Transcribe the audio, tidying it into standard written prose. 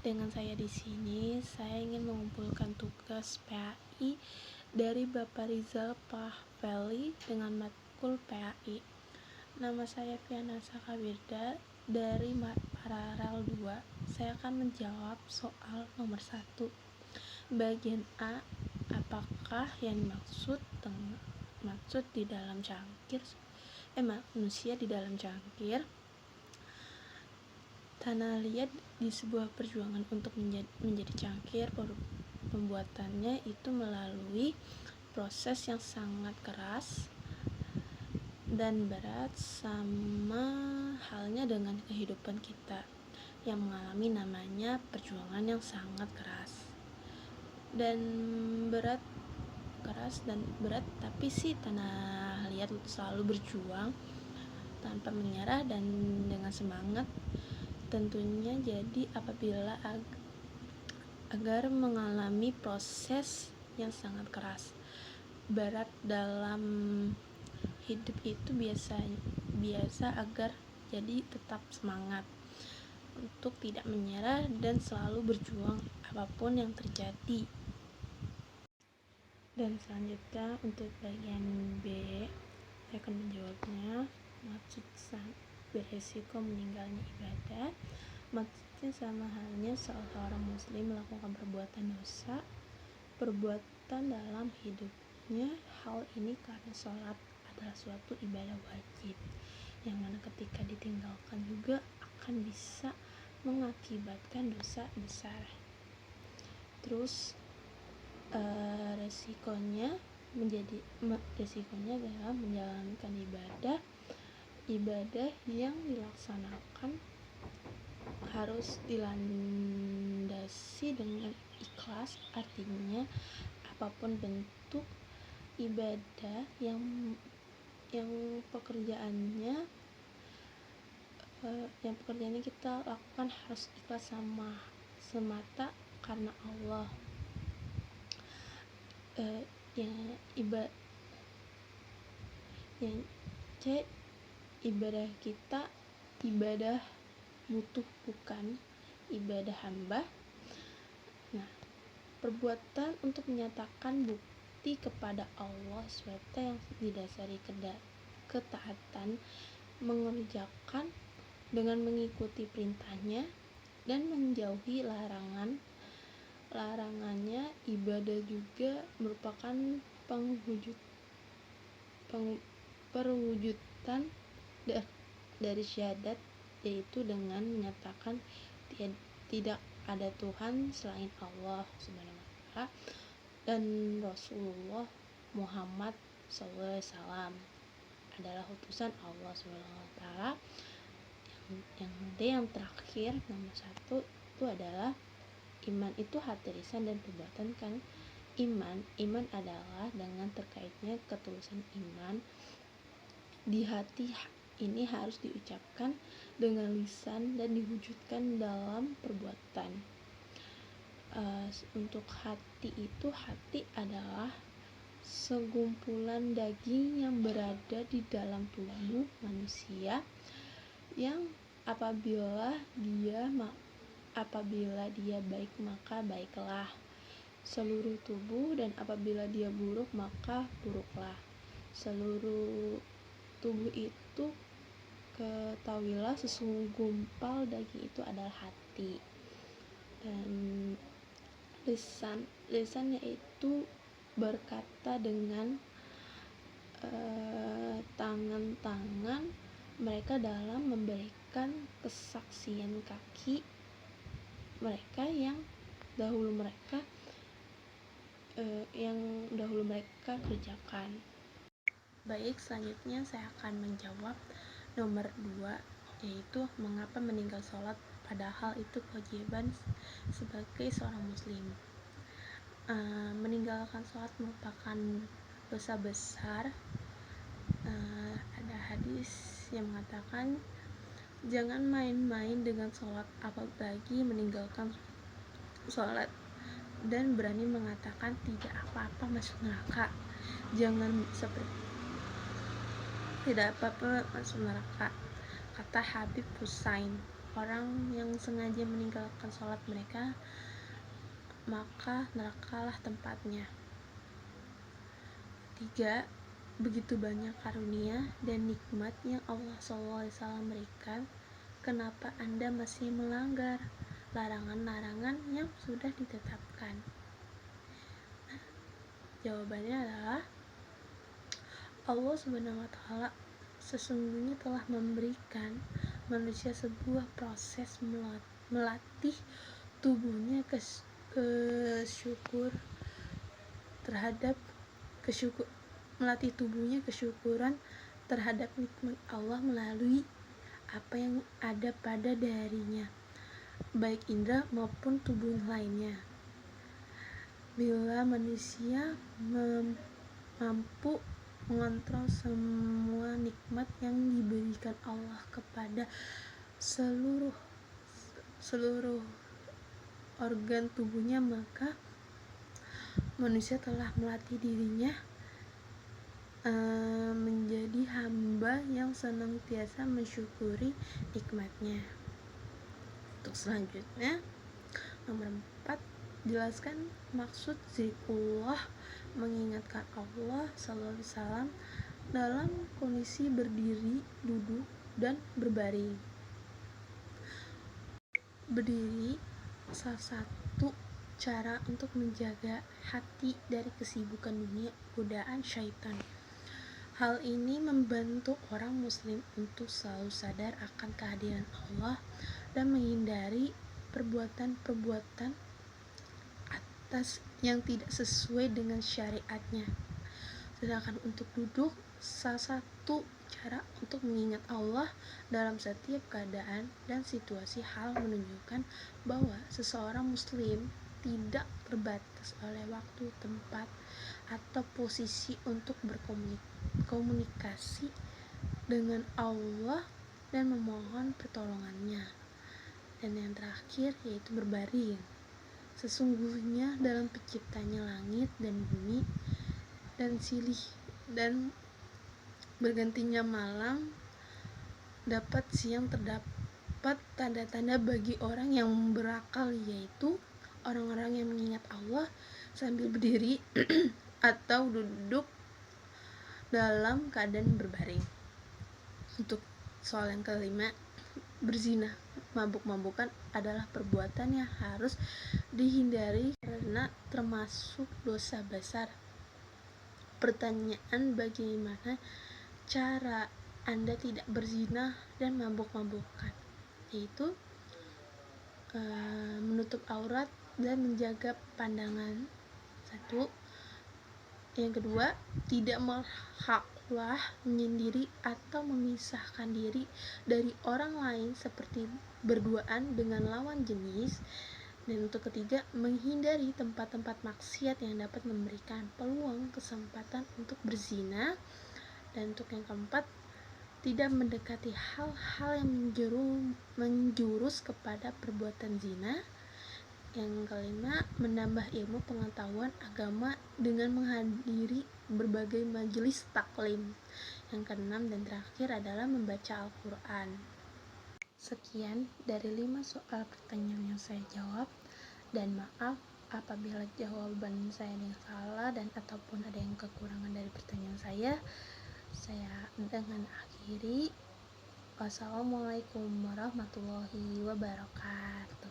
Dengan saya di sini, saya ingin mengumpulkan tugas PAI dari Bapak Rizal Pahveli dengan matkul PAI. Nama saya Fiana Sakabirda dari Paralel 2. Saya akan menjawab soal nomor 1. Bagian A, apakah yang maksud di dalam cangkir manusia di dalam cangkir? Tanah liat di sebuah perjuangan untuk menjadi cangkir, pembuatannya itu melalui proses yang sangat keras dan berat, sama halnya dengan kehidupan kita yang mengalami namanya perjuangan yang sangat keras dan berat, tapi tanah liat selalu berjuang tanpa menyerah dan dengan semangat tentunya. Jadi apabila agar mengalami proses yang sangat keras, berat dalam hidup itu biasa agar jadi tetap semangat untuk tidak menyerah dan selalu berjuang apapun yang terjadi. Dan selanjutnya untuk bagian B, saya akan menjawabnya. Maksud beresiko meninggalnya ibadah, maksudnya sama halnya seorang muslim melakukan perbuatan dalam hidupnya. Hal ini karena sholat adalah suatu ibadah wajib yang mana ketika ditinggalkan juga akan bisa mengakibatkan dosa besar. Terus resikonya adalah menjalankan ibadah yang dilaksanakan harus dilandasi dengan ikhlas. Artinya apapun bentuk ibadah yang pekerjaannya kita lakukan harus ikhlas semata karena Allah. Ibadah kita ibadah butuh, bukan ibadah hamba. Nah, perbuatan untuk menyatakan bukti kepada Allah SWT yang didasari ketaatan, mengerjakan dengan mengikuti perintahnya dan menjauhi larangannya. Ibadah juga merupakan perwujudan dari syahadat, yaitu dengan menyatakan tidak ada Tuhan selain Allah Subhanahu wa ta'ala dan Rasulullah Muhammad SAW adalah utusan Allah Subhanahu wa ta'ala. Yang terakhir, nomor 1 itu adalah iman itu hati, lisan, dan perbuatan. Kan iman adalah dengan terkaitnya ketulusan iman di hati. Ini harus diucapkan dengan lisan dan diwujudkan dalam perbuatan. Untuk hati adalah segumpulan daging yang berada di dalam tubuh manusia yang apabila dia baik maka baiklah seluruh tubuh, dan apabila dia buruk maka buruklah seluruh tubuh itu. Ketahuilah segumpal daging itu adalah hati. Dan lisan yaitu berkata dengan tangan mereka dalam memberikan kesaksian kaki mereka yang dahulu mereka kerjakan. Baik, selanjutnya saya akan menjawab nomor 2, yaitu mengapa meninggal sholat padahal itu kewajiban sebagai seorang muslim. Meninggalkan sholat merupakan dosa besar. Ada hadis yang mengatakan jangan main-main dengan sholat, apalagi meninggalkan sholat dan berani mengatakan tidak apa-apa masuk neraka. Jangan seperti tidak apa-apa masuk neraka, kata Habib Hussein. orang yang sengaja meninggalkan sholat mereka, maka nerakalah tempatnya. 3. Begitu banyak karunia dan nikmat yang Allah SAW berikan, kenapa Anda masih melanggar larangan-larangan yang sudah ditetapkan? Jawabannya adalah Allah Subhanahu wa Ta'ala sesungguhnya telah memberikan manusia sebuah proses melatih tubuhnya melatih tubuhnya kesyukuran terhadap nikmat Allah melalui apa yang ada pada darinya, baik indera maupun tubuh lainnya. Bila manusia mampu mengontrol semua nikmat yang diberikan Allah kepada seluruh organ tubuhnya, maka manusia telah melatih dirinya menjadi hamba yang senantiasa mensyukuri nikmatnya. Untuk selanjutnya, nomor 4, jelaskan maksud zikrullah, mengingatkan Allah SAW dalam kondisi berdiri, duduk, dan berbaring. Berdiri salah satu cara untuk menjaga hati dari kesibukan dunia, godaan syaitan. Hal ini membantu orang muslim untuk selalu sadar akan kehadiran Allah dan menghindari perbuatan-perbuatan yang tidak sesuai dengan syariatnya. Sedangkan untuk duduk, salah satu cara untuk mengingat Allah dalam setiap keadaan dan situasi, hal menunjukkan bahwa seseorang muslim tidak terbatas oleh waktu, tempat, atau posisi untuk berkomunikasi dengan Allah dan memohon pertolongannya. Dan yang terakhir yaitu berbaring. Sesungguhnya dalam penciptanya langit dan bumi dan silih dan bergantinya malam dapat siang, terdapat tanda-tanda bagi orang yang berakal, yaitu orang-orang yang mengingat Allah sambil berdiri atau duduk dalam keadaan berbaring. Untuk soal yang kelima, berzina, mabuk-mabukan adalah perbuatan yang harus dihindari karena termasuk dosa besar. Pertanyaan, bagaimana cara Anda tidak berzina dan mabuk-mabukan? Yaitu menutup aurat dan menjaga pandangan. 1. Yang kedua, tidak menghaklah, menyendiri atau memisahkan diri dari orang lain seperti berduaan dengan lawan jenis. Dan untuk ketiga, menghindari tempat-tempat maksiat yang dapat memberikan peluang kesempatan untuk berzina. Dan untuk yang keempat, tidak mendekati hal-hal yang menjurus kepada perbuatan zina. Yang kelima, menambah ilmu pengetahuan agama dengan menghadiri berbagai majelis taklim. Yang keenam dan terakhir adalah membaca Al-Quran. Sekian dari 5 soal pertanyaan yang saya jawab, dan maaf apabila jawaban saya ada yang salah dan ataupun ada yang kekurangan dari pertanyaan saya. Saya dengan akhiri, wassalamualaikum warahmatullahi wabarakatuh.